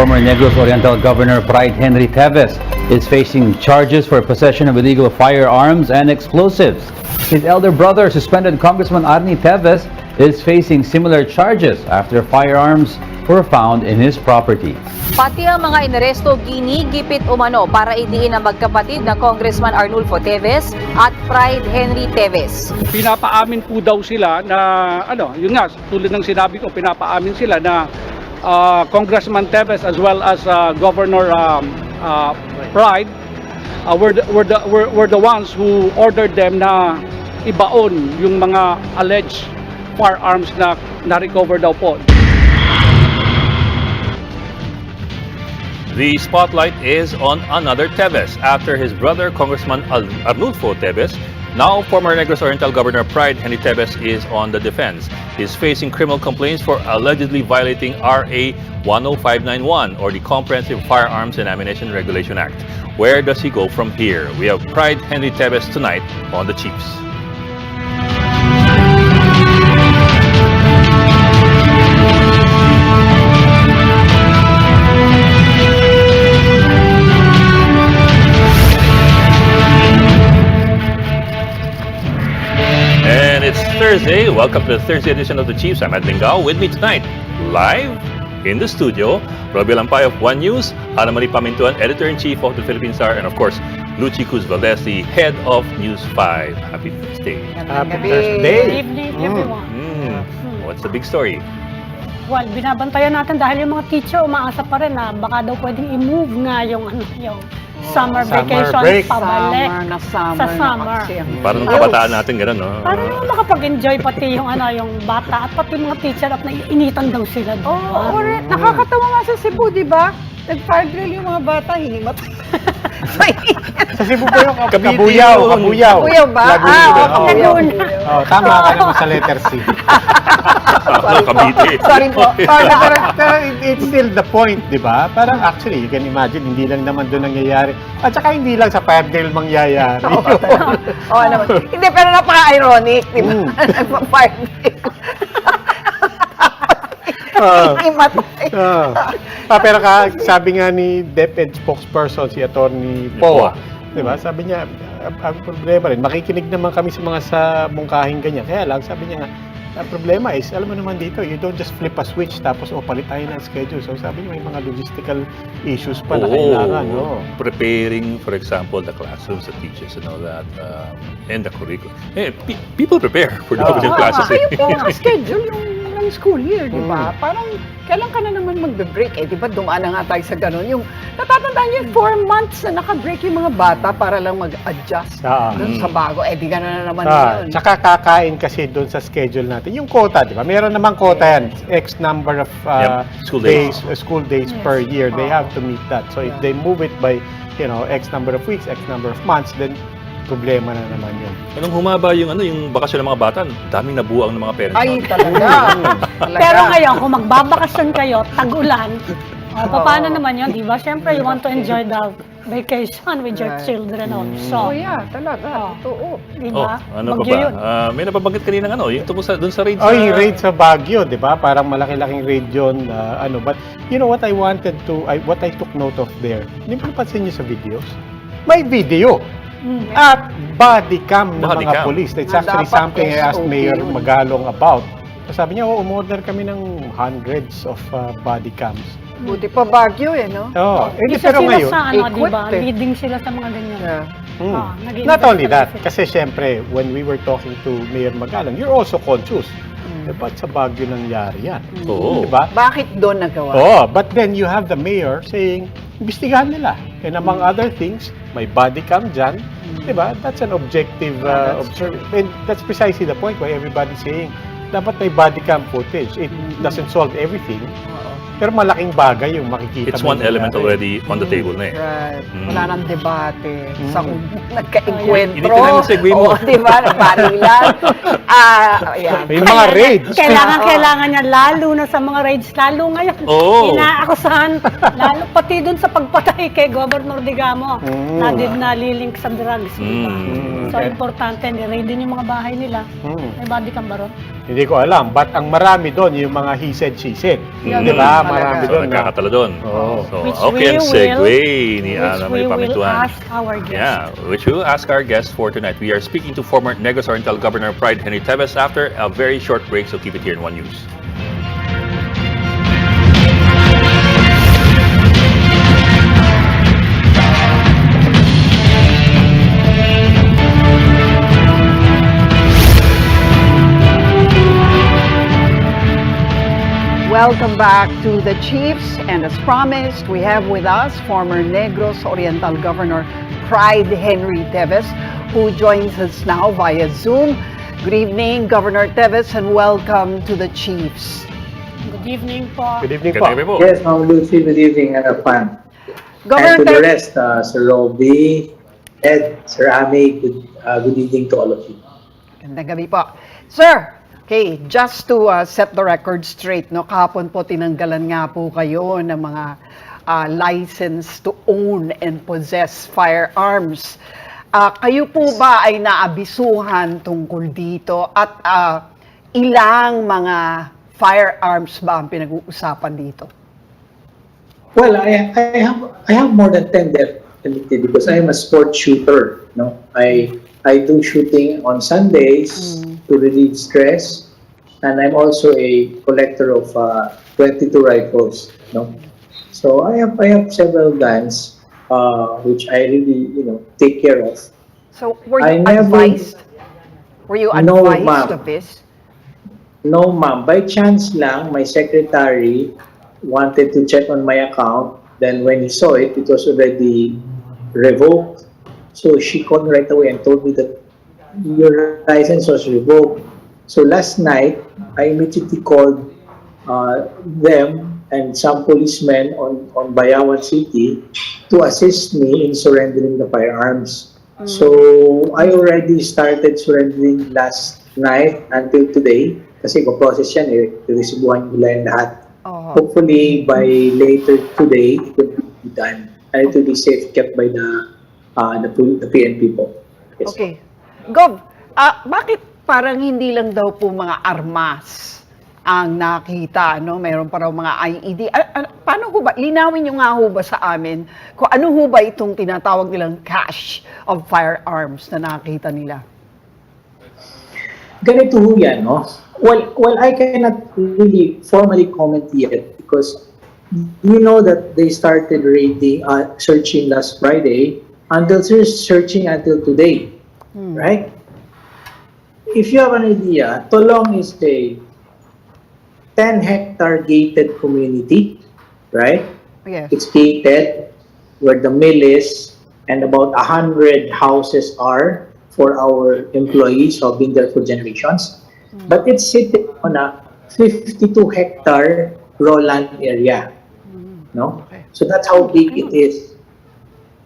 Former Negros Oriental Governor Pride Henry Teves is facing charges for possession of illegal firearms and explosives. His elder brother, suspended Congressman Arnie Teves, is facing similar charges after firearms were found in his property. Pati ang mga inaresto ginigipit umano para idiin ang magkapatid na Congressman Arnulfo Teves at Pride Henry Teves. Pinapaamin po daw sila na yun nga, tulad ng sinabi ko, pinapaamin sila na Congressman Teves as well as Governor Pride were the ones who ordered them na ibaon yung mga alleged firearms na na-recover daw po. The spotlight is on another Teves after his brother, Congressman Arnulfo Teves, now former Negros Oriental Governor Pride Henry Teves, is on the defense. He's facing criminal complaints for allegedly violating RA 10591, or the Comprehensive Firearms and Ammunition Regulation Act. Where does he go from here? We have Pride Henry Teves tonight on the Chiefs. And it's Thursday. Welcome to the Thursday edition of the Chiefs. I'm Ed Lingao. With me tonight, live in the studio, Robbie Lampay of One News, Ana Marie Pamintuan, Editor-in-Chief of the Philippine Star, and of course, Lucy Cruz Valdez, the head of News 5. Happy Thursday. Happy Thursday. Good evening, everyone. What's the big story? Well, binabantayan natin dahil yung mga teacher umaasa pa rin na baka daw pwedeng i-move nga yung summer vacation break. pabalik Summer sa summer. Parang kabataan natin gano'n, no? Para makapag-enjoy pati yung yung bata at pati mga teacher at naiinitan daw sila. Nakakatawa nga sa Cebu, di ba? Nag-fire drill yung mga bata, hinimat. Sa Cebu po yung kabuyaw. Kuya ba? Kabuyaw. Tama ka naman sa letter C. Cavite. Sorry po. Pero it's still the point, di ba? Parang actually, you can imagine, hindi lang naman doon nangyayari. At saka hindi lang sa fire drill mangyayari. Oo naman. Hindi, pero napaka-ironic, di ba? Nagpa-fire drill. Pero sabi nga ni DepEd spokesperson, si Attorney Poa, di ba? Sabi niya, ang problema rin, makikinig naman kami sa mga sa mungkahing ganyan. Kaya lang, sabi niya nga, ang problema is, alam mo naman dito, you don't just flip a switch tapos palit tayo ng schedule. So sabi niya, may mga logistical issues pa na kailangan. No? Preparing, for example, the classrooms, the teachers and all that, and the curriculum. People prepare for the classes. Ayun po ang schedule ng school year, di ba? Parang, kailan ka na naman magbe-break? Di ba dumaan na nga tayo sa ganun? Yung, natatandaan niyo, 4 months na naka-break yung mga bata para lang mag-adjust dun sa bago. Di ka na naman yun. Tsaka kakain kasi doon sa schedule natin. Yung quota, di ba? Meron namang quota yan. X number of school days per year. They have to meet that. So if they move it by, X number of weeks, X number of months, then problema na naman yun. Nung humaba yung bakasyon ng mga bata, daming nabuang ng mga parents. Ay, talaga. Pero ngayon, kung magbabakasyon kayo, tag-ulan, paano naman yun, di ba? Siyempre, you want to enjoy the vacation with your children also. Oh, yeah, talaga. Totoo. Di ba? Ano pa ba? May nababanggit kanina yung tungkol doon sa raid sa... yung raid sa Baguio, di ba? Parang malaki-laking raid yun. But you know what I wanted to, what I took note of there, hindi mo napansin niyo sa videos? May video. At body cam ng mga police. That's actually something I asked Mayor Magalong about. So sabi niya, umorder kami ng hundreds of body cams. Buti pa Baguio no? Pero ngayon, di ba? Leading sila sa mga ganyan. Not only that, kasi syempre, when we were talking to Mayor Magalong, you're also conscious. Ba't sa Baguio nangyari yan? Diba? Bakit doon nagawa? But then you have the mayor saying, imbestigahan nila. And among other things, may body cam dyan. Diba? That's an objective observation. And that's precisely the point why everybody's saying, dapat may body cam footage. It doesn't solve everything. Pero malaking bagay yung makikita. It's one element already on the table na eh. Right. Wala nang debate. Sa kung nagka-enkwentro. Hindi na segue mo. Diba? Nabarilan. May mga raids. Kailangan niya, lalo na sa mga raids, lalo ngayon. Inaakusahan, lalo pati dun sa pagpatay kay Governor Digamo, na nalilink sa drugs. So, importante, ni-raid din yung mga bahay nila. May body cam ba ron? Hindi ko alam. But ang marami doon, yung mga he said, she said. Yan Di ba? talaga. Marami So, doon. na- nagkakatalo doon. Oo. So, Which okay ang we segue ni Which Ana we May will Pamintuan. ask our guest. Yeah, which we will ask our guest for tonight. We are speaking to former Negros Oriental Governor Pride Henry Teves after a very short break, so keep it here in One News. Welcome back to the Chiefs, and as promised, we have with us former Negros Oriental Governor Pride Henry Teves, who joins us now via Zoom. Good evening, Governor Teves, and welcome to the Chiefs. Good evening po. Good evening Good po. evening po. Yes, Ma'am Lucy, good evening, Pan. Governor And to the Teves, rest, Sir Roby, Ed, Sir Ami, good evening to all of you. gandang gabi po. Sir, okay, just to set the record straight, no, kahapon po tinanggalan nga po kayo ng mga license to own and possess firearms. Kayo po ba ay naabisuhan tungkol dito at ilang mga firearms ba ang pinag-uusapan dito? Well, I have more than 10 definitely because I am a sport shooter. No, I do shooting on Sundays to relieve stress, and I'm also a collector of 22 rifles. No, so I have several guns which I really take care of. So, were I you never- advised? Were you No, advised ma'am. of this? No, ma'am. By chance lang, my secretary wanted to check on my account. Then when he saw it, it was already revoked. So she called me right away and told me that your license was revoked. So last night, I immediately called them and some policemen on Bayawan City to assist me in surrendering the firearms. So I already started surrendering last night until today. Kasi ko-process yan eh, resibuhan nila yung lahat. Oh. Hopefully, by later today, it will be done. And it will be safe kept by the PNP po. Yes. Okay. Gov, bakit parang hindi lang daw po mga armas ang nakita, no? Mayroon pa raw mga IED. Paano ho ba? Linawin nyo nga ho ba sa amin kung ano ho ba itong tinatawag nilang cache of firearms na nakita nila? Ganito ho yan, no? Well, I cannot really formally comment yet because you know that they started searching last Friday until searching until today, right? If you have an idea, Tolong is a 10-hectare gated community, right? Yes. It's gated where the mill is and about 100 houses are for our employees who have been there for generations. But it's sitting on a 52-hectare raw land area, no? So that's how big it is.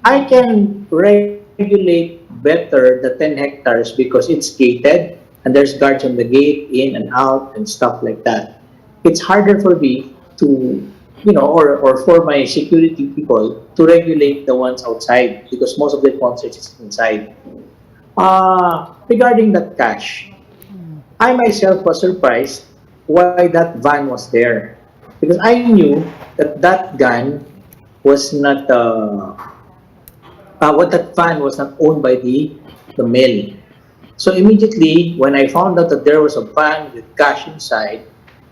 I can regulate better the 10 hectares because it's gated and there's guards on the gate, in and out and stuff like that. It's harder for me to, or for my security people to regulate the ones outside because most of the concerts is inside. Regarding that cash, I myself was surprised why that van was there because I knew that gun was not that van was not owned by the mill. So immediately when I found out that there was a van with cash inside,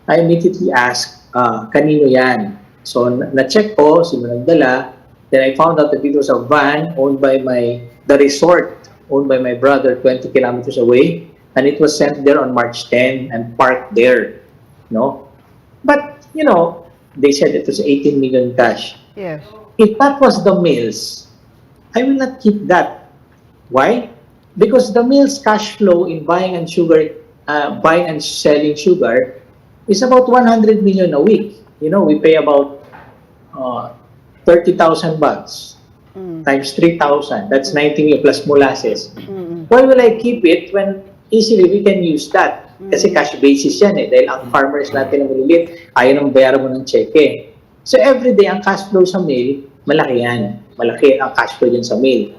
I immediately asked kanino yan. So na-check ko sino nagdala. Then I found out that it was a van owned by the resort owned by my brother 20 kilometers away. And it was sent there on March 10 and parked there, no? But, they said it was 18 million cash. Yes. If that was the mills, I will not keep that. Why? Because the mill's cash flow in buying and selling sugar is about 100 million a week. We pay about 30,000 bucks times 3,000. That's 90 million plus molasses. Why will I keep it when easily we can use that? Kasi cash basis yan eh. Dahil ang farmers natin na maliliit, ayaw nang bayaran mo ng cheque. So everyday, ang cash flow sa mill, malaki yan. Malaki ang cash flow dyan sa mill.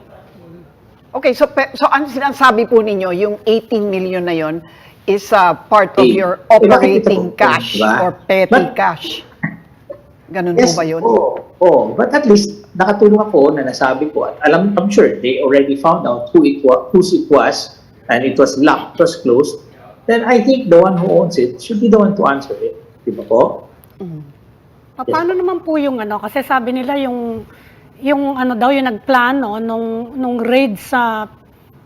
Okay, so ang sinasabi po ninyo, yung 18 million na yon, is part of your operating cash or petty cash. Ganun po Yes, ba yun? But at least nakatulong ako na nasabi ko at I'm sure they already found out whose it was and it was locked, it was closed. Then I think the one who owns it should be the one to answer it. Di ba po? Paano naman po yung kasi sabi nila yung daw yung nagplano nung raid sa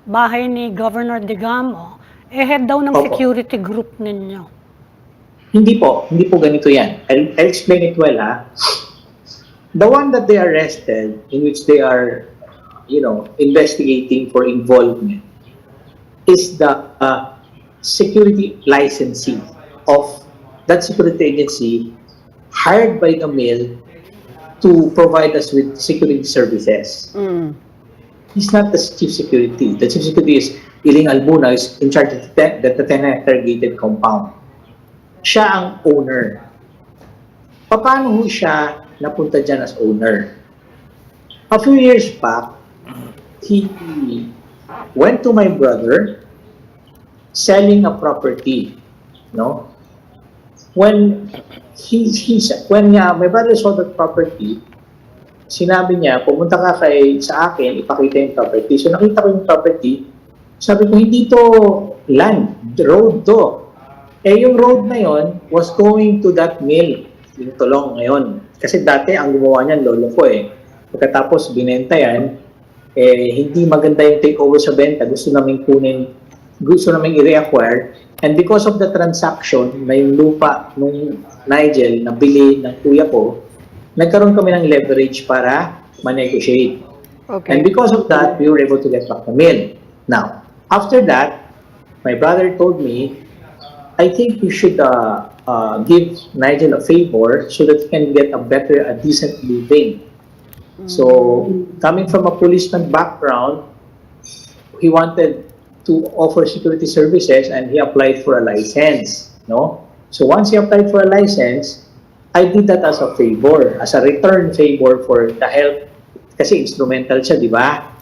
bahay ni Governor Digamo, head daw ng Opo. security group ninyo. Hindi po ganito yan. I'll explain it well, ha. The one that they arrested, in which they are, investigating for involvement, is the security licensee of that security agency hired by the mail to provide us with security services. He's not the chief security. The chief security is Iling Albuna, is in charge of the 10-hectare gated compound. Siya ang owner. Paano ho siya napunta dyan as owner? A few years back, he went to my brother selling a property, no? When my brother saw the property, sinabi niya, pumunta ka sa akin, ipakita yung property. So nakita ko yung property, sabi ko, hindi to land, road to. Yung road na yon was going to that mill, yung Tulong ngayon. Kasi dati ang gumawa niyan, lolo ko Pagkatapos binenta yan, hindi maganda yung takeover sa benta. Gusto namin i-reacquire. And because of the transaction na yung lupa nung Nigel na bili ng kuya ko, nagkaroon kami ng leverage para ma-negotiate. Okay. And because of that, we were able to get back the mill. Now, after that, my brother told me, I think you should give Nigel a favor so that he can get a decent living. So, coming from a policeman background, he wanted to offer security services and he applied for a license, no? So, once he applied for a license, I did that as a favor, as a return favor for the help. Kasi instrumental siya, di ba?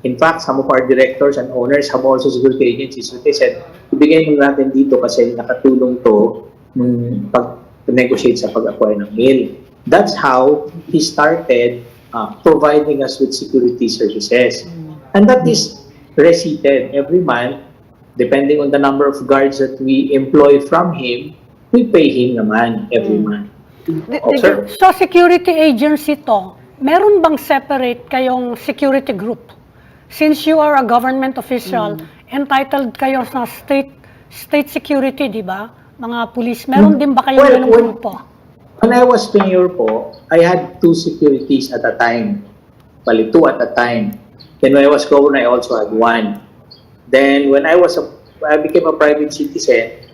In fact, some of our directors and owners have also security agencies. So they said, ibigay mo natin dito kasi nakatulong to nung pag-negotiate sa pag-acquire ng mill. That's how he started providing us with security services. And that is receipted every month. Depending on the number of guards that we employ from him, we pay him naman every month. Sir. So security agency to, meron bang separate kayong security group? Since you are a government official, entitled kayo sa state security, di ba? Mga police, meron din ba kayong ganung grupo? When I was mayor po, I had 2 securities at a time. Bali, 2 at a time. Then when I was governor, I also had 1. Then when I became a private citizen,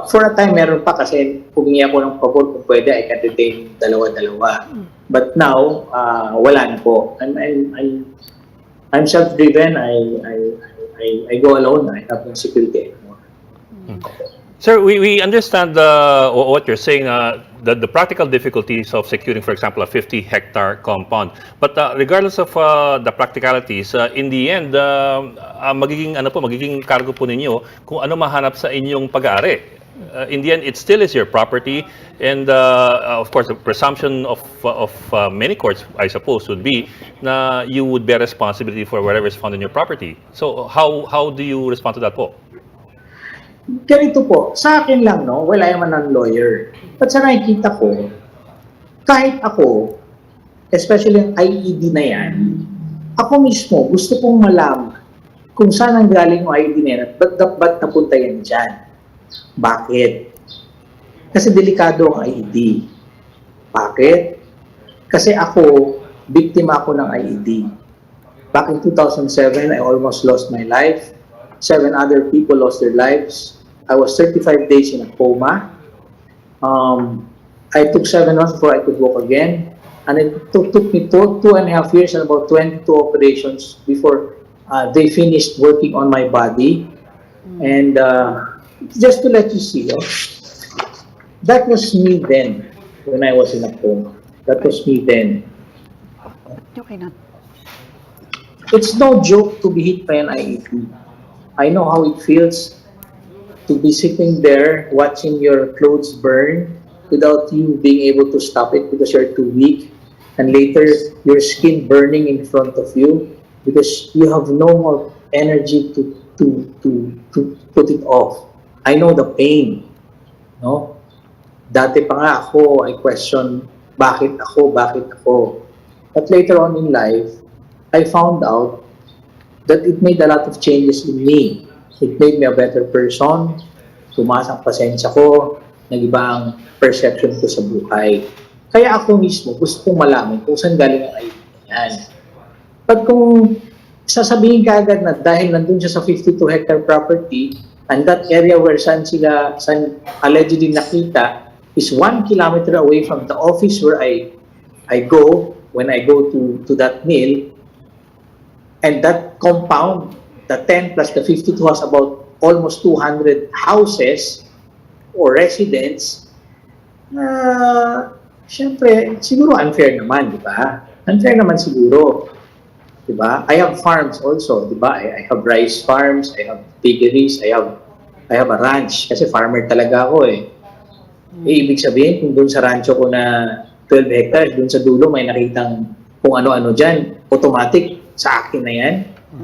for a time meron pa kasi humingi ako ng pabor kung pwede, I can retain dalawa-dalawa. But now, wala na po. I'm self-driven. I go alone. I have no security anymore. Sir, we understand what you're saying, the practical difficulties of securing, for example, a 50-hectare compound. But regardless of the practicalities, in the end, magiging cargo po ninyo kung ano mahanap sa inyong pag-aari. In the end, it still is your property, and of course, the presumption of many courts, I suppose, would be na you would bear responsibility for whatever is found in your property. So, how do you respond to that po? Ganito po, sa akin lang, no? Well, I am a non-lawyer. But sa nakikita ko, kahit ako, especially ang IED na yan, ako mismo, gusto kong malaman kung saan ang galing yung IED na yan at ba't napunta yan dyan. Bakit? Kasi delikado ang IED. Bakit? Kasi ako, biktima ako ng IED. Back in 2007, I almost lost my life. 7 other people lost their lives. I was 35 days in a coma. I took 7 months before I could walk again. And it took me 2.5 years and about 22 operations before they finished working on my body. And just to let you see, that was me then, when I was in a coma. That was me then. Okay na. It's no joke to be hit by an IED. I know how it feels. to be sitting there watching your clothes burn without you being able to stop it because you're too weak, and later your skin burning in front of you because you have no more energy to put it off. I know the pain, no? Dati pa nga ako, I question, bakit ako, bakit ako? But later on in life, I found out that it made a lot of changes in me. It made me a better person, tumaas ang pasensya ko, nag-iba ang perception ko sa buhay. Kaya ako mismo, gusto kong malaman kung saan galing ang idea yan. But kung sasabihin ka agad na dahil nandun siya sa 52-hectare property, and that area where saan allegedly nakita is 1 kilometer away from the office where I go when I go to that mill, and that compound, the 10 plus the 52 has about almost 200 houses or residents, syempre, siguro unfair naman, di ba? Unfair naman siguro. Di ba? I have farms also, di ba? I have rice farms, I have piggeries, I have a ranch, kasi farmer talaga ako eh. Ibig sabihin, kung doon sa rancho ko na 12 hectares, doon sa dulo may nakitang kung ano-ano dyan, automatic, sa akin na yan.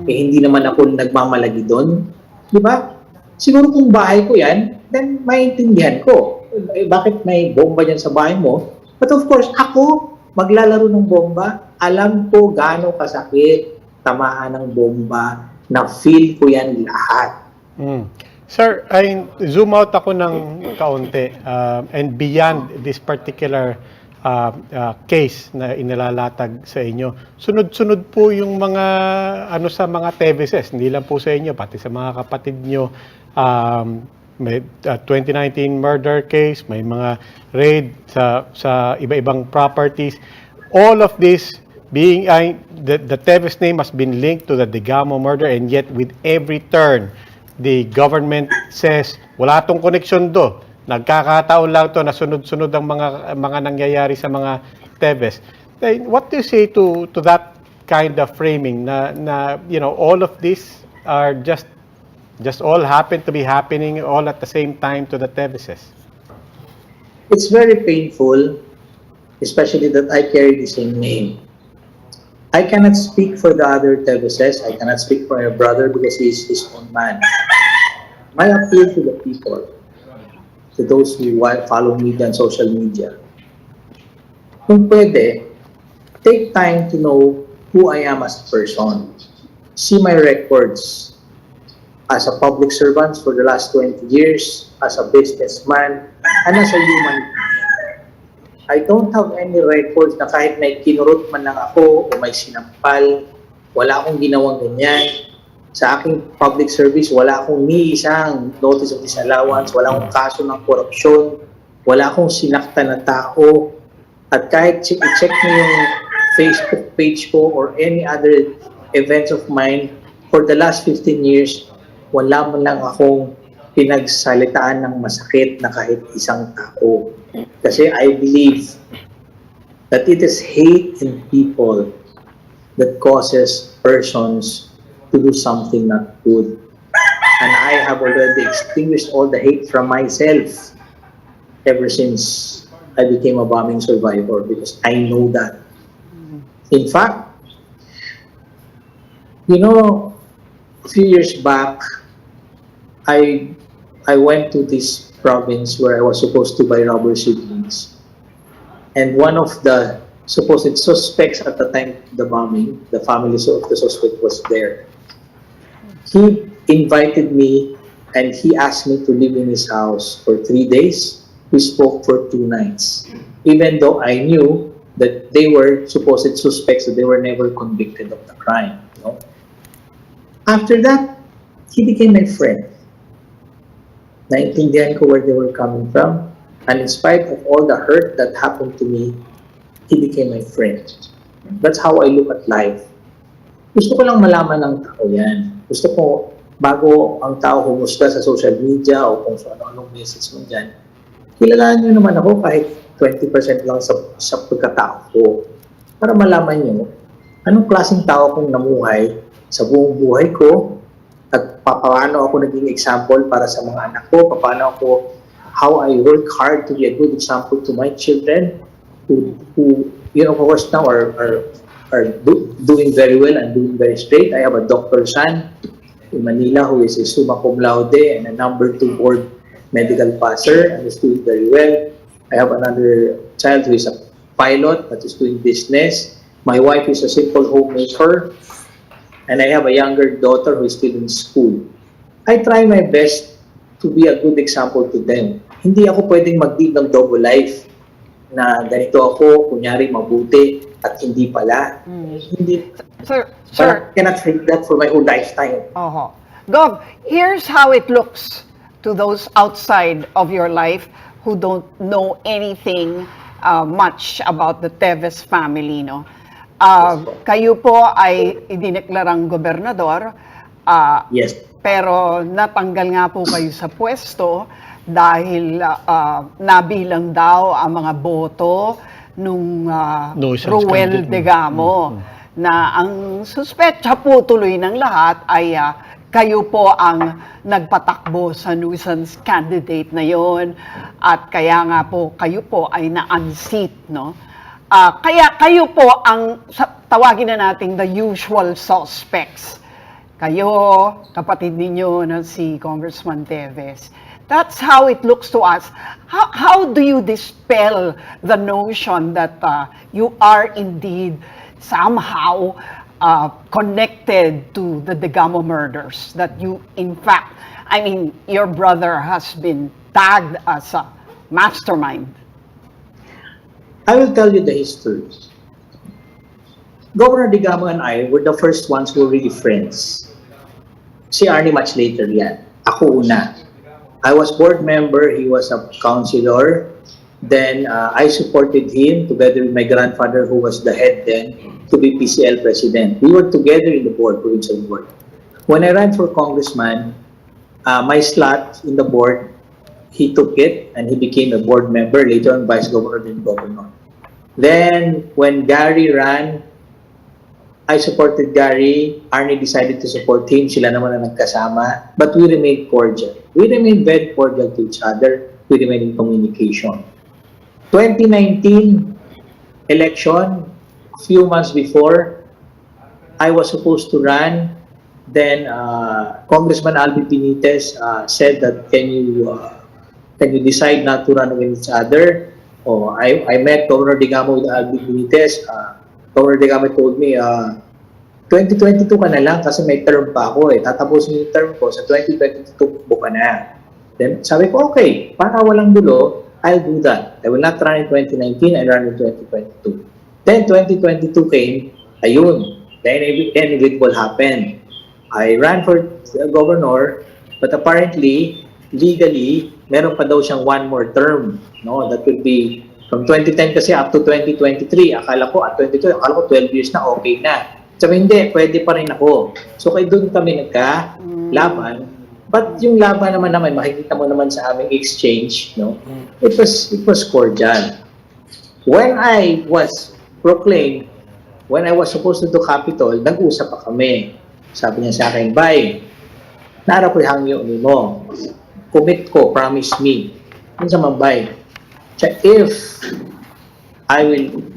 Eh, hindi naman ako nagmamalagi doon. Di ba? Siguro kung bahay ko yan, then maintindihan ko. Eh, bakit may bomba dyan sa bahay mo? But of course, ako, maglalaro ng bomba, alam ko gaano kasakit tamaan ng bomba, na feel ko yan lahat. Sir, I zoom out ako ng kaunti and beyond this particular case na inilalatag sa inyo. Sunod-sunod po yung mga sa mga TVSs, hindi lang po sa inyo, pati sa mga kapatid nyo. May 2019 murder case, may mga raid sa iba-ibang properties. All of this being the TVS name has been linked to the Digamo murder, and yet with every turn the government says wala tong connection do. Nagkakataon lang to na sunod-sunod ang mga nangyayari sa mga TVS. What do you say to that kind of framing na all of this are just all happen to be happening all at the same time to the TVSs? It's very painful, especially that I carry the same name. I cannot speak for the other TVSs. I cannot speak for my brother because he is his own man. My appeal to the people, to those who follow me on social media, kung pwede, take time to know who I am as a person. See my records as a public servant for the last 20 years, as a businessman, and as a human being. I don't have any records na kahit may kinurot man lang ako o may sinampal, wala akong ginawang ganyan. Sa aking public service, wala akong ni isang notice of disallowance, wala akong kaso ng korupsyon, wala akong sinaktan na tao. At kahit i-check niyo yung Facebook page ko or any other events of mine, for the last 15 years, wala man lang akong pinagsalitaan ng masakit na kahit isang tao. Kasi I believe that it is hate in people that causes persons to do something not good. And I have already extinguished all the hate from myself ever since I became a bombing survivor, because I know that. In fact, a few years back, I went to this province where I was supposed to buy rubber seedlings. And one of the supposed suspects at the time of the bombing, the family of the suspect was there. He invited me and he asked me to live in his house for 3 days. We spoke for 2 nights. Even though I knew that they were supposed suspects, that they were never convicted of the crime. After that, he became my friend. Naintindihan ko where they were coming from. And in spite of all the hurt that happened to me, he became my friend. That's how I look at life. Gusto ko lang malaman ng tao yan. Gusto ko, bago ang tao humusga sa social media o kung ano-anong message mo dyan, kilalanan nyo naman ako kahit 20% lang sa pagkatao ko. Para malaman nyo, anong klaseng tao kong namuhay sa buong buhay ko at paano ako naging example para sa mga anak ko, how I work hard to be a good example to my children who of course now are doing very well and doing very straight. I have a doctor son in Manila who is a summa cum laude and a #2 board medical passer and is doing very well. I have another child who is a pilot that is doing business. My wife is a simple homemaker. And I have a younger daughter who is still in school. I try my best to be a good example to them. Hindi ako pwedeng mag-live ng double life na ganito ako, kunyari mabuti at hindi pala. Hindi. Sir, I cannot take that for my whole lifetime. Gov, here's how it looks to those outside of your life who don't know anything much about the Teves family, no? Kayo po ay idineklarang gobernador, Yes. pero natanggal nga po kayo sa pwesto dahil nabilang daw ang mga boto nung Nuisance Ruel candidate. Degamo, na ang suspetsa po tuloy ng lahat ay kayo po ang nagpatakbo sa nuisance candidate na yon, at kaya nga po kayo po ay na-unseat, no? Kaya kayo po ang tawagin na nating the usual suspects. Kayo, kapatid ninyo na si Congressman Teves. That's how it looks to us. How do you dispel the notion that you are indeed somehow connected to the Degamo murders? That you, in fact, I mean, your brother has been tagged as a mastermind. I will tell you the history. Governor Degamo and I were the first ones who were really friends. Si Arnie much later yan. Ako una. I was board member, he was a councilor. Then I supported him together with my grandfather who was the head then to be PCL president. We were together in the board, provincial board. When I ran for congressman, my slot in the board, he took it and he became a board member, later on vice governor and governor. Then when Gary ran, I supported Gary. Arnie decided to support him. Sila naman ang nagkasama. But we remained cordial. We remained very cordial to each other. We remained in communication. 2019 election, a few months before, I was supposed to run. Then Congressman Alvin Benitez said that can you decide not to run against each other? I met Governor Degamo with Alvin Benitez. Governor Degamo told me, 2022 ka na lang kasi may term pa ako eh. Tatapusin yung term ko sa 2022 buka na. Then sabi ko, okay, para walang gulo, I'll do that. I will not run in 2019, I'll run in 2022. Then 2022 came, ayun, then it will happen. I ran for governor, but apparently, legally, meron pa daw siyang one more term. No, that would be from 2010 kasi up to 2023. Akala ko at 22, akala ko 12 years na okay na. Sabi hindi, pwede pa rin ako. So kaya doon kami nagka-laban. But yung laban naman makikita mo naman sa aming exchange, no? It was cordial. When I was proclaimed, when I was supposed to do Capitol, nag-usap pa kami. Sabi niya sa akin, "Bay, nara ko hangyo mo. Commit ko, promise me." Yun sa Mambay. If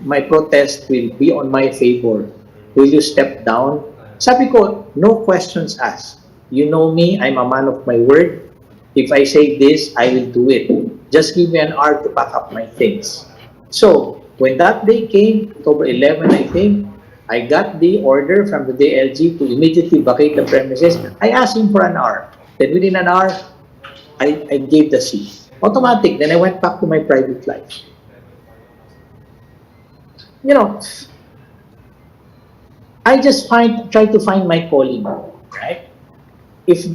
my protest will be on my favor, will you step down? Sabi ko, no questions asked. You know me, I'm a man of my word. If I say this, I will do it. Just give me an hour to pack up my things. So, when that day came, October 11, I think, I got the order from the DLG to immediately vacate the premises. I asked him for an hour. Then within an hour, I gave the seat. Automatic. Then I went back to my private life. You know, I just try to find my calling, right? If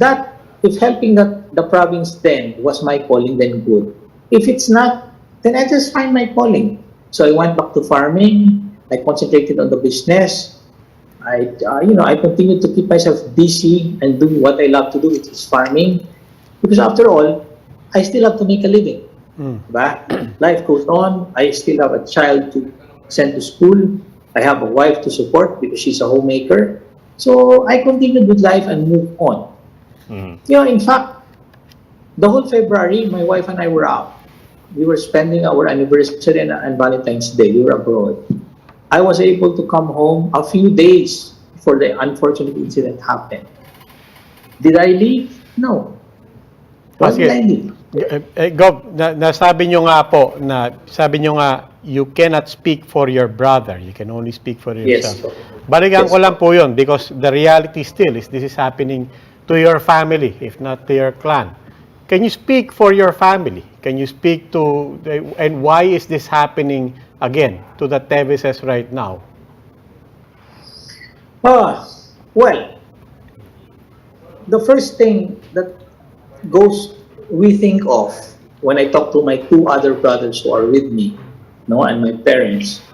helping the province then was my calling, then good. If it's not, then I just find my calling. So I went back to farming. I concentrated on the business. I continued to keep myself busy and do what I love to do, which is farming. Because after all, I still have to make a living. Diba? Life goes on. I still have a child to send to school. I have a wife to support because she's a homemaker. So I continued with life and moved on. You know, in fact, the whole February, my wife and I were out. We were spending our anniversary and Valentine's Day. We were abroad. I was able to come home a few days before the unfortunate incident happened. Did I leave? No. Why did I leave? Gov, nasabi nyo nga po, sabi nyo nga, you cannot speak for your brother. You can only speak for Yes. yourself. Balikan ko lang po yun because the reality still is this is happening to your family, if not to your clan. Can you speak for your family? Can you speak to, and why is this happening again to the Teveses right now? Well, the first thing that we think of when I talk to my two other brothers who are with me, no, and my parents,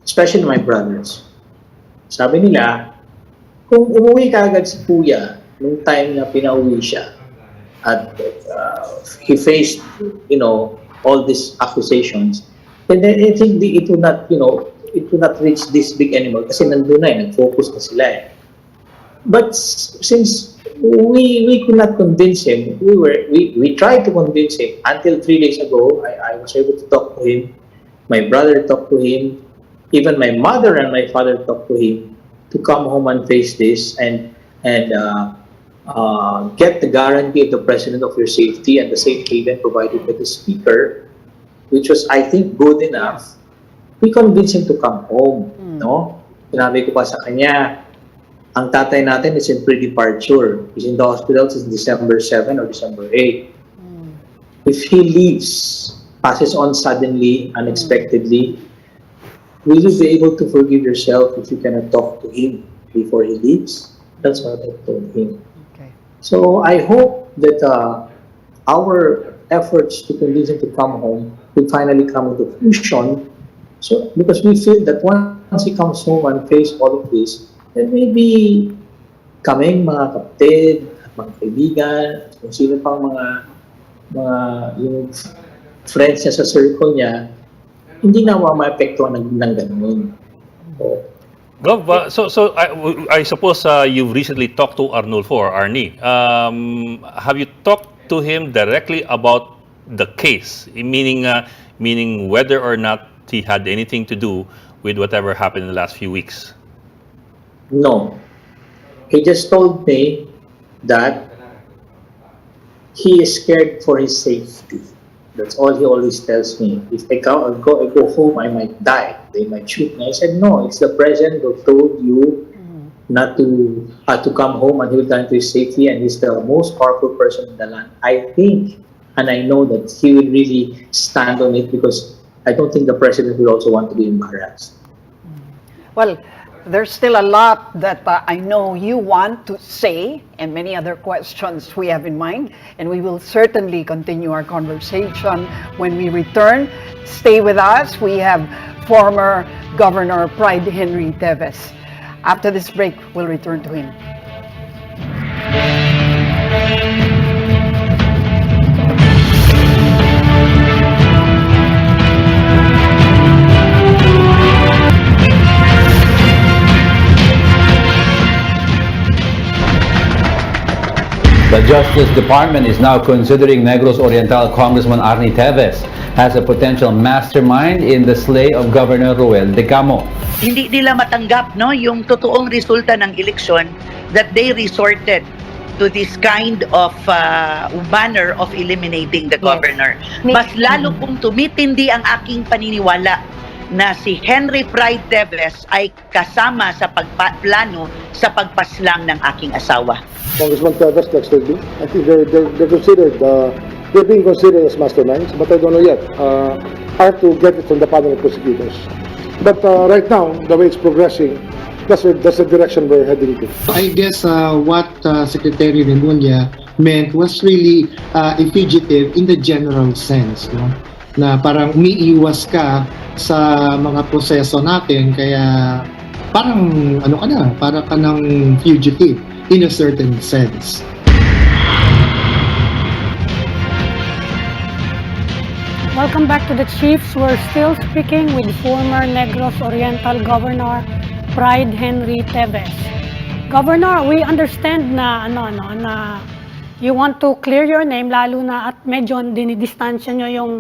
especially my brothers, sabi nila, kung umuwi ka agad si Kuya nung time na pinauwi siya at he faced, you know, all these accusations, then I think it will not, you know, it will not reach this big anymore kasi nandun na nag-focus na sila eh. But since we could not convince him, we tried to convince him until 3 days ago. I was able to talk to him. My brother talked to him. Even my mother and my father talked to him to come home and face this and get the guarantee of the President of your safety and the safe haven provided by the Speaker, which was, I think, good enough. We convinced him to come home. No? Sinabi ko pa sa kanya, ang tatay natin is in pre-departure. He's in the hospital since December 7 or December 8. If he leaves, passes on suddenly, unexpectedly, will you be able to forgive yourself if you cannot talk to him before he leaves? That's what I told him. Okay. So I hope that our efforts to convince him to come home will finally come into fruition. So, because we feel that once he comes home and face all of this, then maybe kaming mga kapatid at mga kaibigan, kung sino pang mga yung friends niya sa circle niya, hindi na maapektuhan ng ganun. Gov, so I suppose you've recently talked to Arnulfo or Arnie. Have you talked to him directly about the case, meaning whether or not he had anything to do with whatever happened in the last few weeks? No. He just told me that he is scared for his safety. That's all he always tells me. If I go home, I might die. They might shoot me. I said, no, it's the president who told you not to come home and he will guarantee his safety, and he's the most powerful person in the land. I think, and I know that he will really stand on it because I don't think the president will also want to be embarrassed. Well, there's still a lot that I know you want to say and many other questions we have in mind, and we will certainly continue our conversation when we return. Stay with us. We have former Governor Pride Henry Teves. After this break, we'll return to him. The Justice Department is now considering Negros Oriental Congressman Arnie Teves as a potential mastermind in the slay of Governor Ruel de Camo. Hindi nila matanggap yung totoong resulta ng eleksyon that they resorted to this kind of manner of eliminating the governor. Mas lalo kung tumitindi ang aking paniniwala na si Henry Pride Teves ay kasama sa pagplano sa pagpaslang ng aking asawa. Congressman Teves texted me. I think they're considered, they're being considered as masterminds, but I don't know yet. I have to get it from the panel of prosecutors. But right now, the way it's progressing, that's the direction we're heading to. I guess what Secretary Remulla meant was really a fugitive in the general sense, no? Na parang umiiwas ka sa mga proseso natin, kaya parang ano ka na, para ka ng fugitive in a certain sense. Welcome back to the Chiefs. We're still speaking with former Negros Oriental Governor Pride Henry Teves. Governor, we understand na you want to clear your name, lalo na at medyo dinidistansya nyo yung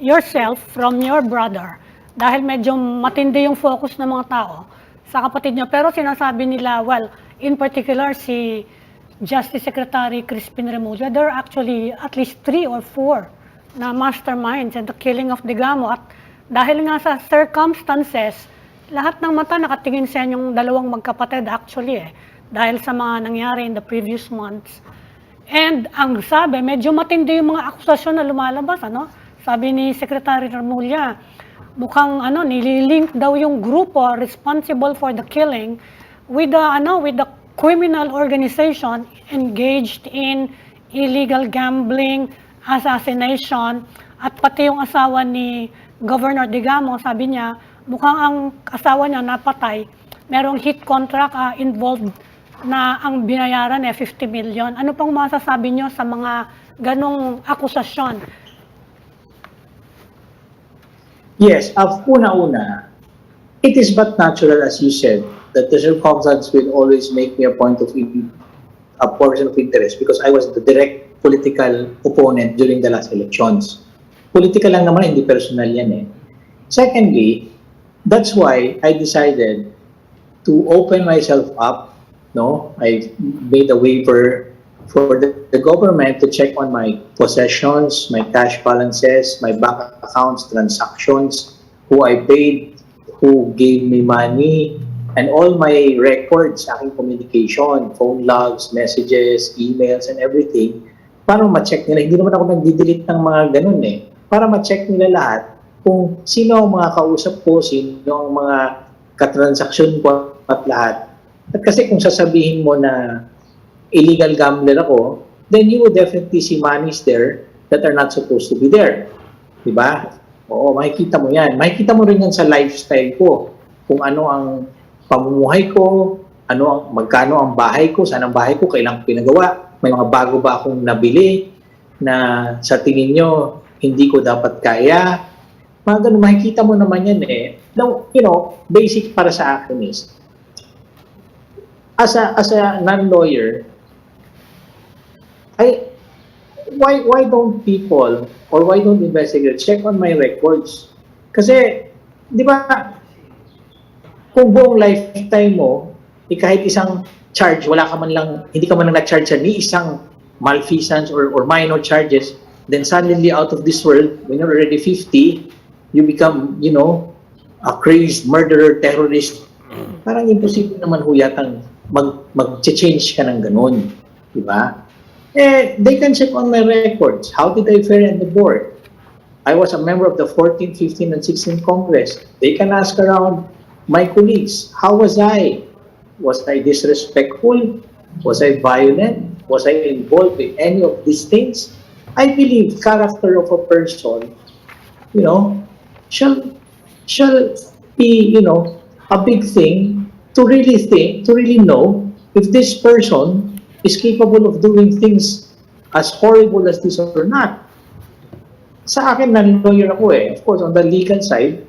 yourself from your brother. Dahil medyo matindi yung focus ng mga tao sa kapatid nyo. Pero sinasabi nila, well, in particular si Justice Secretary Crispin Remulla, there are actually at least 3 or 4 na masterminds in the killing of Digamo. At dahil nga sa circumstances, lahat ng mata nakatingin sa inyong dalawang magkapatid actually dahil sa mga nangyari in the previous months. And ang sabi, medyo matindi yung mga akusasyon na lumalabas, ano? Sabi ni Secretary Remulla, mukhang nililink daw yung grupo responsible for the killing with the criminal organization engaged in illegal gambling, assassination, at pati yung asawa ni Governor Digamo, sabi niya, mukhang ang asawa niya napatay, merong hit contract involved na ang binayaran 50 million. Ano pang masasabi niyo sa mga ganong akusasyon? Yes, una-una, it is but natural, as you said, that the circumstance will always make me a portion of interest because I was the direct political opponent during the last elections. Political lang naman, hindi personal yan . Secondly, that's why I decided to open myself up. I made a waiver for the government to check on my possessions, my cash balances, my bank accounts, transactions, who I paid, who gave me money, and all my records, aking communication, phone logs, messages, emails, and everything, para ma-check nila. Hindi naman ako nagdi-delete ng mga ganun . Para ma-check nila lahat kung sino ang mga kausap ko, sino ang mga katransaksyon ko at lahat. At kasi kung sasabihin mo na illegal gambler ako, then you would definitely see monies there that are not supposed to be there. Diba? Oo, makikita mo yan. Makikita mo rin yan sa lifestyle ko. Kung ano ang pamumuhay ko, magkano ang bahay ko, saan ang bahay ko, kailang pinagawa, may mga bago ba akong nabili na sa tingin nyo, hindi ko dapat kaya. Mga ganun, makikita mo naman yan . Now, basic para sa akin is, as a non-lawyer, why don't people or why don't investigators check on my records? Kasi, di ba, kung buong lifetime mo, kahit isang charge, hindi ka man lang na-charge ni isang malfeasance or minor charges, then suddenly out of this world, when you're already 50, you become, a crazed murderer, terrorist. Parang imposible naman yatang mag-change ka ng ganun. Di ba? They can check on my records. How did I fare on the board? I was a member of the 14th, 15th, and 16th Congress. They can ask around my colleagues. How was I? Was I disrespectful? Was I violent? Was I involved in any of these things? I believe character of a person, shall be, a big thing to really know if this person is capable of doing things as horrible as this or not. Sa akin, lawyer ako . Of course, on the legal side,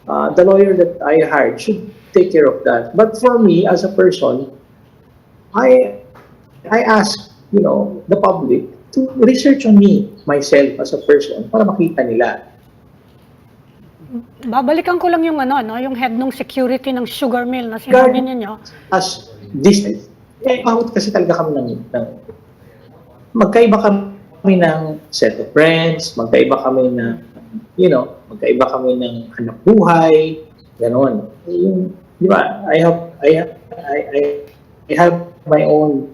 the lawyer that I hired should take care of that. But for me, as a person, I ask, the public to research on me, myself as a person, para makita nila. Babalikan ko lang yung yung head ng security ng sugar mill na sinabi ninyo. As this, pahot kasi talaga kami ng magkaiba kami ng set of friends, magkaiba kami ng, magkaiba kami ng hanap buhay, ganon. Di ba? I have my own,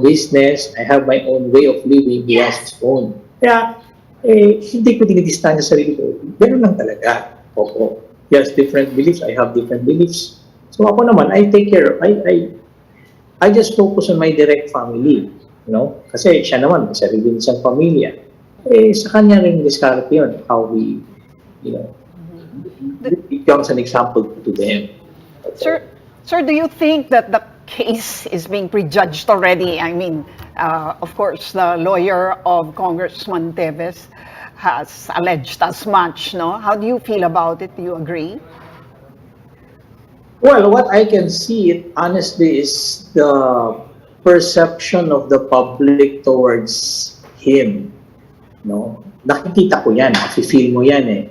business. I have my own way of living. He has his own. Kaya, hindi ko dinidistansya sa sarili ko. Ganun lang talaga. Opo. He has different beliefs. I have different beliefs. So ako naman, I take care. I just focus on my direct family. Kasi siya naman, sarili din siyang pamilya. Sa kanya rin discard yun. How we, it becomes an example to them. Sir, do you think that the case is being prejudged already? I mean, of course, the lawyer of Congressman Teves has alleged as much, no? How do you feel about it? Do you agree? Well, what I can see, honestly, is the perception of the public towards him, no? Nakikita ko yan, feel mo yan eh.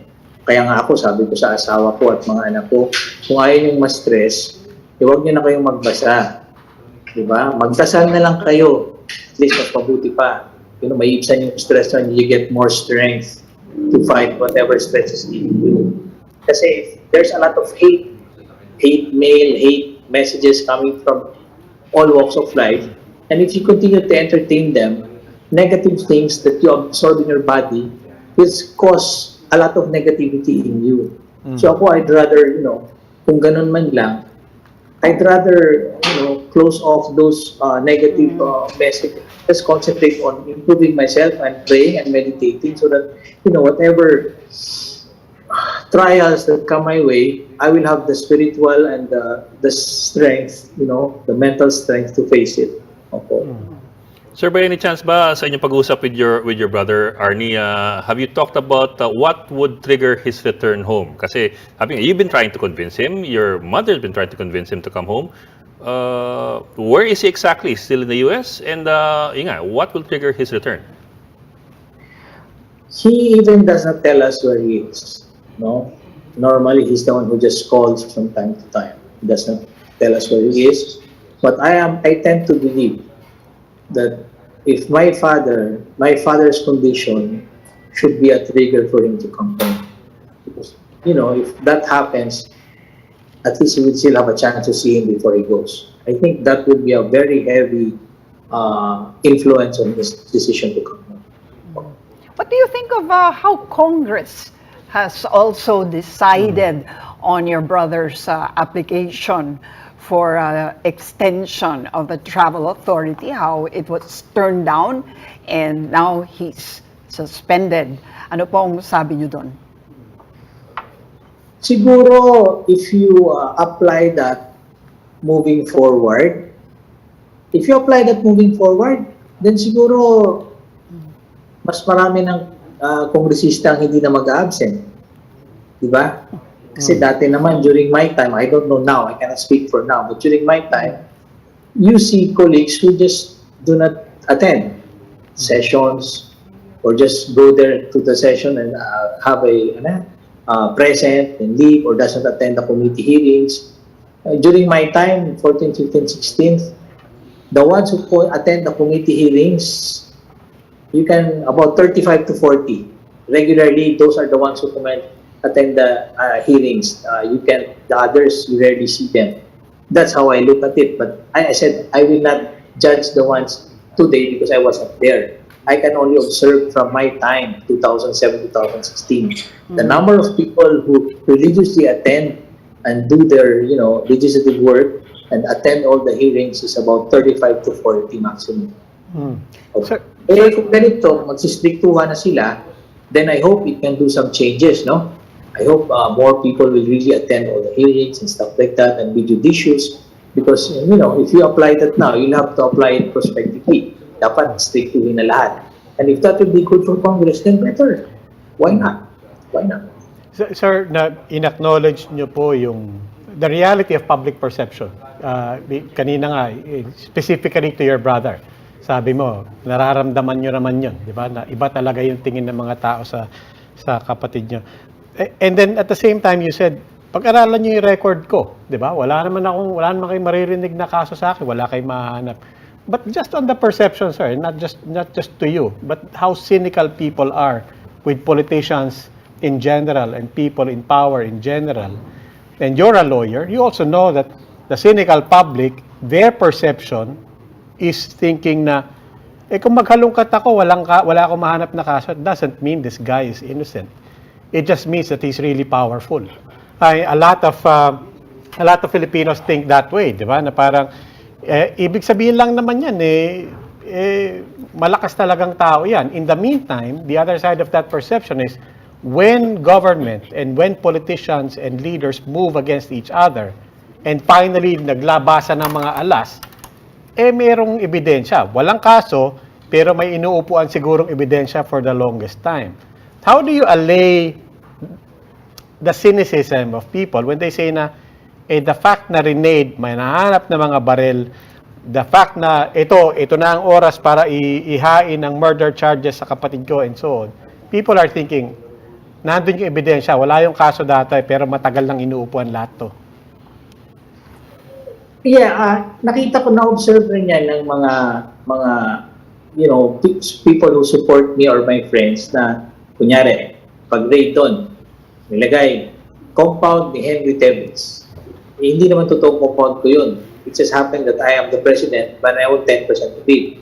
Kaya nga ako, sabi ko sa asawa ko at mga anak ko, kung ayaw niyong ma-stress, huwag niyo na kayong magbasa. Diba? Magdasal na lang kayo. At least mas mabuti pa. You know, maiibsan yung stress and you get more strength to fight whatever stress is giving you. Kasi there's a lot of hate mail, hate messages coming from all walks of life. And if you continue to entertain them, negative things that you absorb in your body will cause a lot of negativity in you. So ako, I'd rather, kung ganun man lang, I'd rather, close off those negative messages. Just concentrate on improving myself and praying and meditating so that, whatever trials that come my way, I will have the spiritual and the strength, the mental strength to face it. Okay. Sir, by any chance ba sa inyong pag-usap with your brother Arnie, have you talked about what would trigger his return home? Kasi sabi nga, you've been trying to convince him, your mother's been trying to convince him to come home. Where is he exactly? Still in the US? And what will trigger his return? He even does not tell us where he is. No, normally he's the one who just calls from time to time. He does not tell us where he is. But I tend to believe that if my father's condition should be a trigger for him to come home. Because, if that happens, at least he will still have a chance to see him before he goes. I think that would be a very heavy influence on his decision to come home. What do you think of how Congress has also decided on your brother's application for extension of the travel authority, how it was turned down and now he's suspended? Ano pong sabi niyo doon? Siguro, if you apply that moving forward, then siguro mas marami ng kongresista ang hindi na mag-absent. Diba? Kasi dati naman, during my time, I don't know now, I cannot speak for now, but during my time, you see colleagues who just do not attend sessions or just go there to the session and have a present and leave or doesn't attend the committee hearings. During my time, 14, 15, 16, the ones who attend the committee hearings, about 35 to 40. Regularly, those are the ones who attend the hearings. The others, you rarely see them. That's how I look at it. But I said, I will not judge the ones today because I wasn't there. I can only observe from my time, 2007, 2016. The number of people who religiously attend and do their, legislative work and attend all the hearings is about 35 to 40 maximum. Okay. Kung ganito, magsistriktuhan na sila, then I hope it can do some changes, no? I hope more people will really attend all the hearings and stuff like that and be judicious because, if you apply that now, you'll have to apply it prospectively. Dapat strictuhin na lahat. And if that would be good for Congress, then better. Why not? Sir, in-acknowledge nyo po the reality of public perception. Kanina nga, specifically to your brother. Sabi mo, nararamdaman nyo naman yun, di ba? Na iba talaga yung tingin ng mga tao sa kapatid nyo. And then at the same time, you said, pag-aralan nyo yung record ko, di ba? Wala naman kayong maririnig na kaso sa akin, wala kayong mahanap. But just on the perception, sir, not just to you, but how cynical people are with politicians in general and people in power in general. And you're a lawyer, you also know that the cynical public, their perception is thinking na, kung maghalungkat ako, wala akong mahanap na kaso, it doesn't mean this guy is innocent. It just means that he's really powerful. A lot of Filipinos think that way, di ba? Na parang, ibig sabihin lang naman yan, malakas talagang tao yan. In the meantime, the other side of that perception is, when government and when politicians and leaders move against each other, and finally, naglabasan ng mga alas, merong ebidensya. Walang kaso, pero may inuupuan sigurong ebidensya for the longest time. How do you allay the cynicism of people when they say na, the fact na Renade, may nahanap na mga barel, the fact na ito na ang oras para ihain ng murder charges sa kapatid ko and so on, people are thinking, nandun yung ebidensya, wala yung kaso dati, pero matagal nang inuupuan lahat to. Yeah, nakita ko na-observe rin yan ng mga people who support me or my friends na, kunyari, pag raid doon, nilagay, compound ni Henry Tevez. Hindi naman totoong compound ko yun. It just happened that I am the president, but I own 10% of it.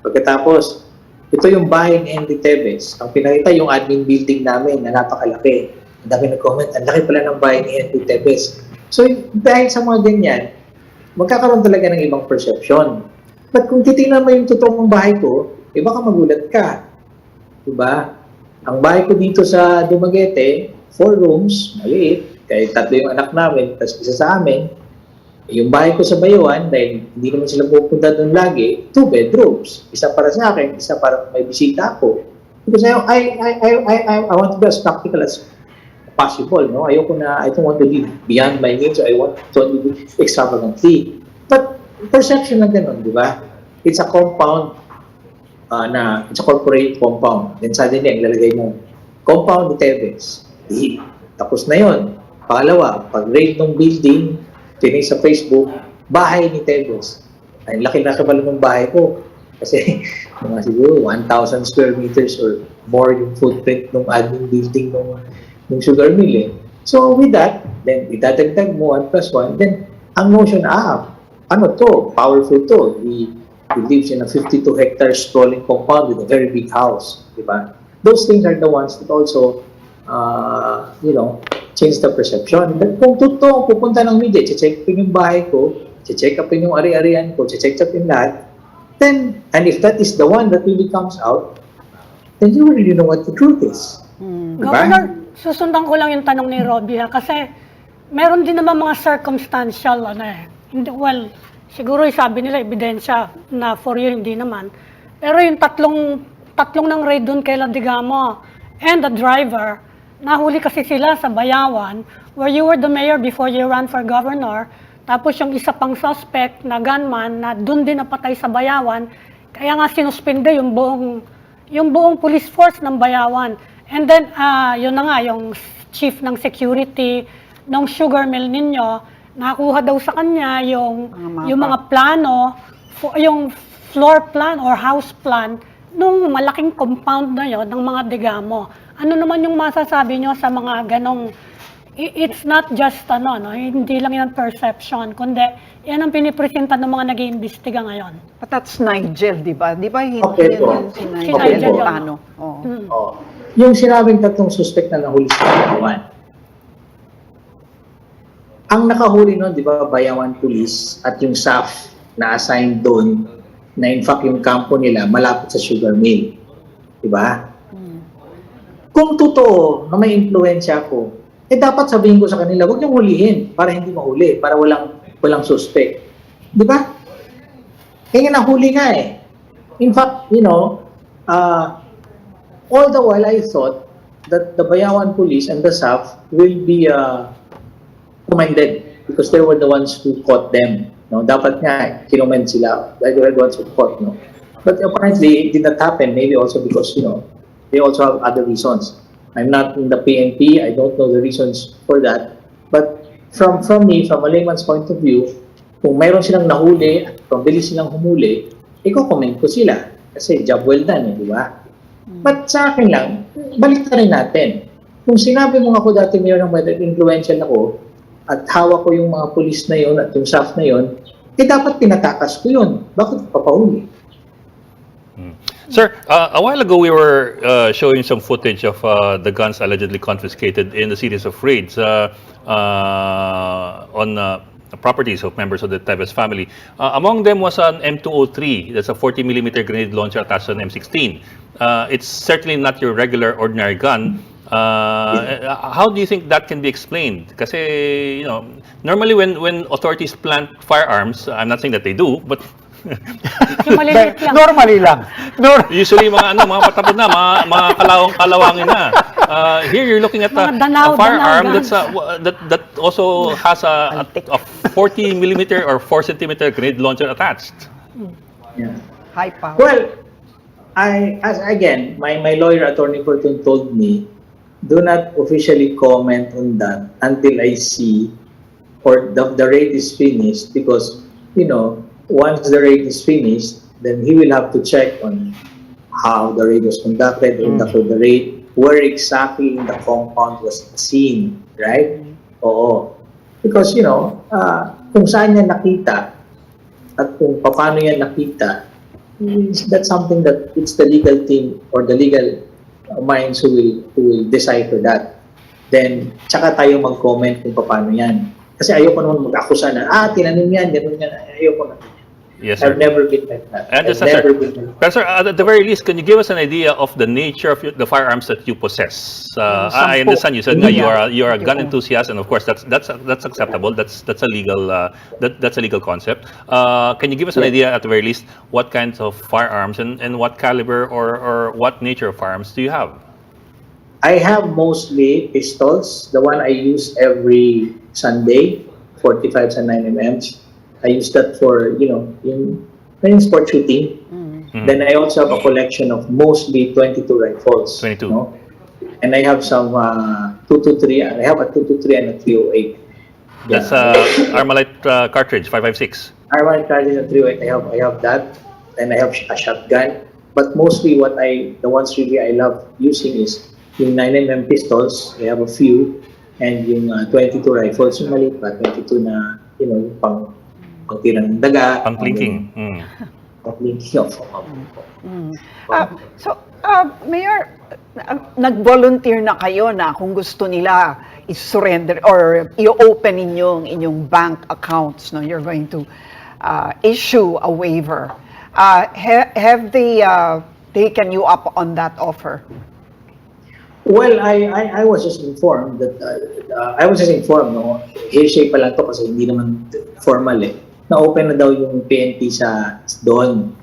Pagkatapos, ito yung bahay ni Henry Tevez. Ang pinakita yung admin building namin na napakalaki. Ang dami nag-comment, ang laki pala ng bahay ni Henry Tevez. So, dahil sa mga ganyan, magkakaroon talaga ng ibang perception. But kung titingnan mo yung totoong bahay ko, baka magulat ka. Diba? Ang bahay ko dito sa Dumaguete, 4 rooms, maliit, kahit 3 yung anak namin, tapos isa sa amin. Yung bahay ko sa Bayuan, dahil hindi naman sila pupunta doon lagi, 2 bedrooms. Isa para sa akin, isa para may bisita ako. Because I want to be as practical as possible, no? I don't want to live beyond my means, so I want to live extravagantly. But perception lang ganun, di ba? It's a compound it's a corporate compound. Then suddenly, ang lalagay mo, compound ni Tevez. Tapos na yun. Pangalawa, pag-rate ng building, tinay sa Facebook, bahay ni Tevez. Ay, laki na kabalo ng bahay ko. Kasi, mga siguro, 1,000 square meters or more yung footprint ng admin building ng sugar mill. So, with that, then, itatagtag mo 1 plus 1, then, ang notion, ano to, powerful to. He lives in a 52-hectare sprawling compound with a very big house. Diba? Those things are the ones that also, change the perception. But kung totoo, pupunta ng media, check upin yung bahay ko, check upin yung ari-arian ko, check upin lahat, then, and if that is the one that really comes out, then you really know what the truth is. Diba? Governor, susundan ko lang yung tanong ni Robbie kasi meron din naman mga circumstantial, well, siguro sabi nila ebidensya na for you, hindi naman. Pero yung tatlong ng raid doon kay Ladigamo and the driver, nahuli kasi sila sa Bayawan, where you were the mayor before you ran for governor, tapos yung isa pang suspect na gunman na doon din napatay sa Bayawan, kaya nga sinuspinde yung buong police force ng Bayawan. And then, yun na nga, yung chief ng security ng sugar mill ninyo, nakakuha daw sa kanya yung mga plano, yung floor plan or house plan nung malaking compound na yon ng mga Digamo. Ano naman yung masasabi nyo sa mga ganong, it's not just hindi lang yan perception, kundi yan ang pinipresenta ng mga nag-iimbestiga ngayon. But that's Nigel, di ba? Di ba hindi Okay, yan si Si Nigel? Nigel yun. Paano? Yung sinabing 3 suspect na nahuli sa Bayawan. Ang nakahuli nun, di ba, Bayawan Police at yung SAF na assigned doon, na in fact yung kampo nila malapit sa sugar mill. Di ba? Kung totoo na may impluensya ako, dapat sabihin ko sa kanila, huwag niyong hulihin para hindi mahuli, para walang suspect. Di ba? Kaya nahuli nga eh. In fact, all the while I thought that the Bayawan Police and the SAF will be commended because they were the ones who caught them. No, dapat nga kinommend sila. They were the ones who caught. No, but apparently it did not happen. Maybe also because they also have other reasons. I'm not in the PNP. I don't know the reasons for that. But from me, from a layman's point of view, kung mayroon silang nahuli at pabilis silang humuli, i-comment ko sila kasi job well done, di ba? But sa akin lang, balik na rin natin. Kung sinabi mo ako dati mayor ng influential ako, at hawak ko yung mga pulis na yon at yung staff na yon, dapat pinatakas ko yun. Bakit papahuli? Sir, a while ago we were showing some footage of the guns allegedly confiscated in a series of raids on properties of members of the Tevez family. Among them was an M203, that's a 40mm grenade launcher attached to an M16. It's certainly not your regular ordinary gun. How do you think that can be explained? Kasi, normally when authorities plant firearms, I'm not saying that they do, but Yung maliliit lang. Normally lang. Usually mga mga patapon na, mga kalawangin na. Here you're looking at Mga a danaw, firearm danaw, that also has a 40 millimeter or 4 centimeter grenade launcher attached. Yeah. High power. Well, again, my lawyer, Attorney Fortune, told me, do not officially comment on that until I see or the raid is finished, because, once the raid is finished, then he will have to check on how the raid was conducted, the raid, where exactly in the compound was seen, right? Oo. Because, kung saan niya nakita at kung paano niya nakita, that's something that it's the legal team or the legal minds who will decipher that. Then, tsaka tayo mag-comment kung paano yan. Kasi ayoko naman mag-akusa na, tinanim yan, ganun yan. Ayoko na. Yes, sir. I've never been like that. And I've never been like that. But sir, at the very least, can you give us an idea of the nature of the firearms that you possess? I understand you said nga you are a gun enthusiast, and of course that's acceptable. That's a legal that's a legal concept. Can you give us an idea at the very least what kinds of firearms and what caliber or what nature of firearms do you have? I have mostly pistols. The one I use every Sunday, 45s and 9mm. I use that for, in sport shooting. Then I also have a collection of mostly 22 rifles. 22. And I have some 223. I have a 223 and a 308. That's Armalite cartridge, 5.56. Armalite cartridge and 308. I have that. And I have a shotgun. But mostly the ones really I love using is yung 9mm pistols. I have a few. And yung 22 rifles, yung maliit pa, 22 na, pangtirang ng daga. Pang-plinking. Pang-plinking. Mayor, nag-volunteer na kayo na kung gusto nila i-surrender or i-open inyong bank accounts, no? You're going to issue a waiver. Have they taken you up on that offer? Well, I was just informed that no, hearsay pa lang to kasi hindi naman formal na-open na daw yung PNP doon.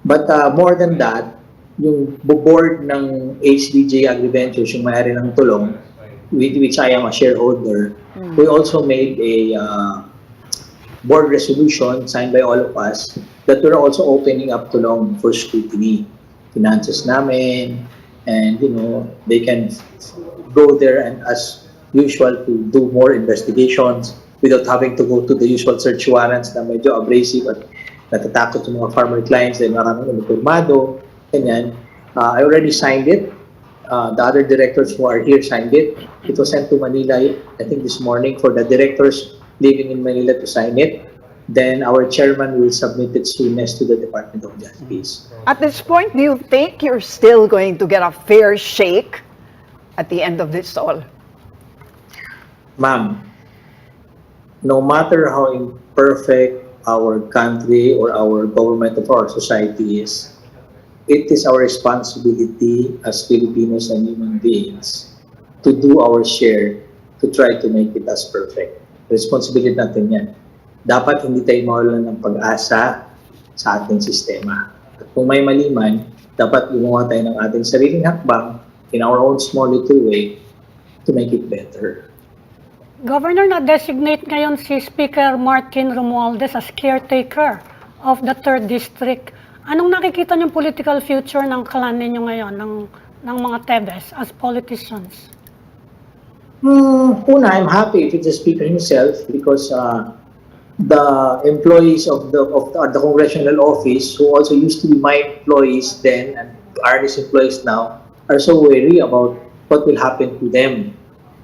But more than that, yung board ng HDJ Agriventures, yung may-ari ng Tulong, which I am a shareholder, we also made a board resolution signed by all of us that we're also opening up Tulong for scrutiny. Finances namin, and they can go there and as usual to do more investigations without having to go to the usual search warrants na medyo abrasive at natatakot yung mga farmer clients dahil maraming uniformado, ganyan. I already signed it. The other directors who are here signed it. It was sent to Manila, I think this morning, for the directors living in Manila to sign it. Then our chairman will submit it soonest to the Department of Justice. At this point, do you think you're still going to get a fair shake at the end of this all? Ma'am, no matter how imperfect our country or our government of our society is, it is our responsibility as Filipinos and human beings to do our share to try to make it as perfect. Responsibility natin yan. Dapat hindi tayo mawalan ng pag-asa sa ating sistema. At kung may mali man, dapat gumawa tayo ng ating sariling hakbang in our own small little way to make it better. Governor, na-designate ngayon si Speaker Martin Romualdez as caretaker of the 3rd District. Anong nakikita niyong political future ng clan ninyo ngayon, ng mga Tebes as politicians? Una, I'm happy if it's the Speaker himself because the employees of the congressional office, who also used to be my employees then and are his employees now, are so wary about what will happen to them.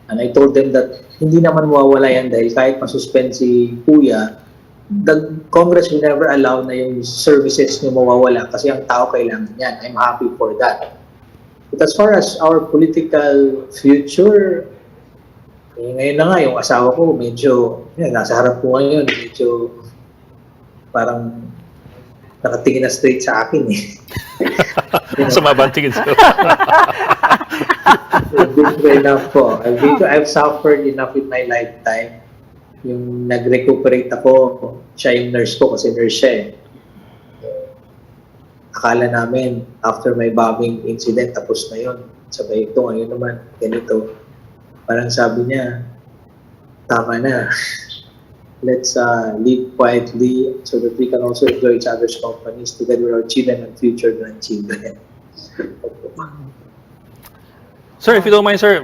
And I told them that hindi naman mawawala yan dahil kahit masuspend si Kuya, the Congress will never allow na yung services niyo mawawala kasi ang tao kailangan yan. I'm happy for that. But as far as our political future, ngayon na nga, yung asawa ko medyo, nasa harap ko ngayon, medyo parang nakatingin na straight sa akin eh. Sumabang tingin sa'yo. Enough po. I've suffered enough in my lifetime. Yung nag-recuperate ako, siya yung nurse ko kasi nurse siya eh. akala namin after my bombing incident, tapos na yun. Sabay ito, ngayon naman, ganito. Parang sabi niya, tama na. Let's live quietly so that we can also enjoy each other's companies together with our children and future grandchildren. Sir, if you don't mind, sir,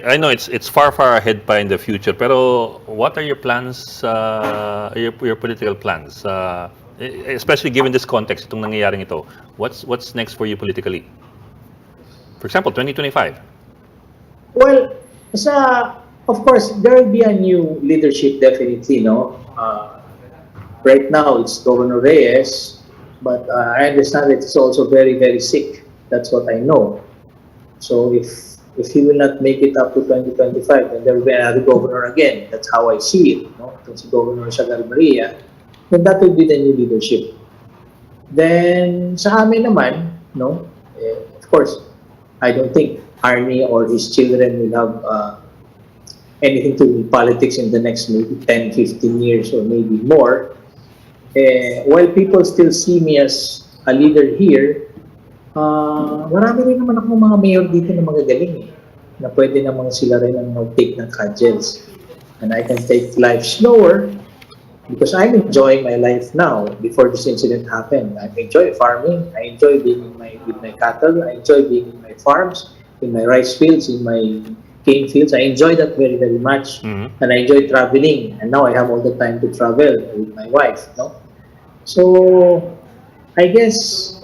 I know it's far ahead pa in the future, pero what are your plans, your political plans, especially given this context, itong nangyayaring ito? What's next for you politically? For example, 2025. Well, of course, there will be a new leadership definitely, no? Right now, it's Governor Reyes, but I understand that it's also very, very sick. That's what I know. So if he will not make it up to 2025, then there will be another governor again. That's how I see it, no? Kung si Governor Sagar Maria, then that will be the new leadership. Then sa amin naman, no? Of course, I don't think Arnie or his children will have anything to do with politics in the next maybe 10, 15 years or maybe more. While people still see me as a leader here, marami rin naman akong mga mayor dito na magagaling na pwede naman sila rin ang mag-take ng cudgels. And I can take life slower because I'm enjoying my life now before this incident happened. I enjoy farming, I enjoy being with my cattle, I enjoy being in my farms, in my rice fields, in my cane fields. I enjoy that very, very much. And I enjoy traveling. And now I have all the time to travel with my wife. No? So, I guess,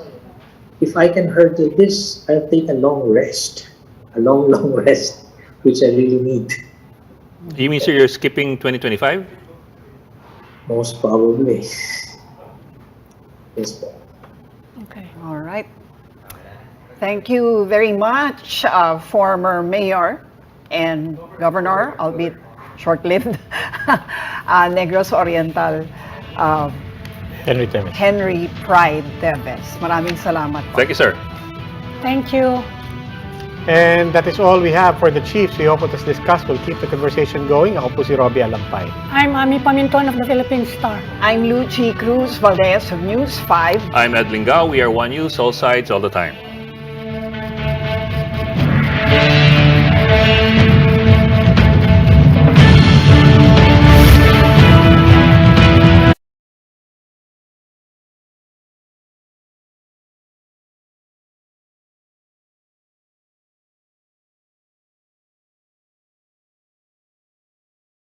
if I can hurdle this, I'll take a long rest. A long, long rest, which I really need. You mean, sir, you're skipping 2025? Most probably. Yes, po. Okay. All right. Thank you very much, former mayor and governor, albeit short-lived, Negros Oriental, Henry Pride Teves. Maraming salamat po. Thank you, sir. Thank you. And that is all we have for the Chiefs. We hope what was discussed will keep the conversation going. Ako po si Robbie Alampay. I'm Ami Paminton of the Philippine Star. I'm Lucy Cruz Valdez of News 5. I'm Ed Lingao. We are One News, all sides, all the time.